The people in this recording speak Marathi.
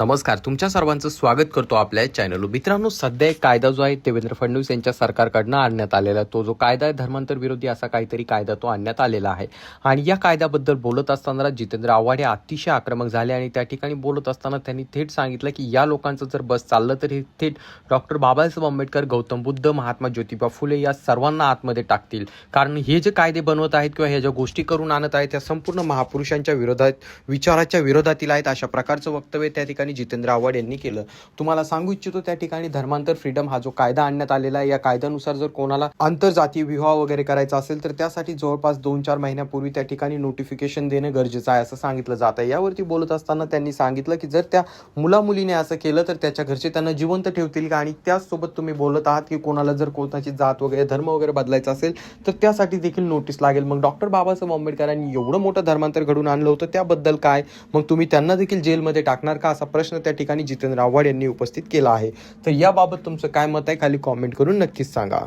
नमस्कार, तुमच्या सर्वांचं स्वागत करतो आपल्या चॅनलवर. मित्रांनो, सध्या एक कायदा जो आहे देवेंद्र फडणवीस यांच्या सरकारकडनं आणण्यात आलेला तो जो कायदा आहे धर्मांतर विरोधी असा काहीतरी कायदा तो आणण्यात आलेला आहे. आणि या कायद्याबद्दल बोलत असताना जितेंद्र आव्हाड हे अतिशय आक्रमक झाले आणि त्या ठिकाणी बोलत असताना त्यांनी थेट सांगितलं की या लोकांचं जर बस चाललं तर हे थेट डॉक्टर बाबासाहेब आंबेडकर, गौतम बुद्ध, महात्मा ज्योतिबा फुले या सर्वांना आतमध्ये टाकतील. कारण हे जे कायदे बनवत आहेत किंवा ह्या ज्या गोष्टी करून आणत आहेत त्या संपूर्ण महापुरुषांच्या विरोधात, विचाराच्या विरोधातील आहेत, अशा प्रकारचं वक्तव्य त्या ठिकाणी जितेंद्र आव्हाड यांनी केलं. तुम्हाला सांगू इच्छितो त्या ठिकाणी धर्मांतर फ्रीडम हा जो कायदा आणण्यात आलेला आहे, या कायद्यानुसार जर कोणाला आंतरजातीय विवाह वगैरे करायचा असेल तर त्यासाठी जवळपास 2-4 महिन्यापूर्वी त्या ठिकाणी नोटिफिकेशन देणं गरजेचं आहे असं सांगितलं जात आहे. यावरती बोलत असताना त्यांनी सांगितलं की जर त्या मुलामुलीने असं केलं तर त्याच्या घरचे त्यांना जिवंत ठेवतील का, आणि त्याचसोबत तुम्ही बोलत आहात की कोणाला जर कोणाची जात वगैरे धर्म वगैरे बदलायचा असेल तर त्यासाठी देखील नोटीस लागेल. मग डॉक्टर बाबासाहेब आंबेडकरांनी एवढं मोठं धर्मांतर घडून आणलं होतं त्याबद्दल काय, मग तुम्ही त्यांना देखील जेलमध्ये टाकणार का, असा प्रश्न त्या ठिकाणी जितेंद्र आव्हाड यांनी उपस्थित केला आहे. तर याबाबत तुमचं काय मत आहे खाली कॉमेंट करून नक्कीच सांगा.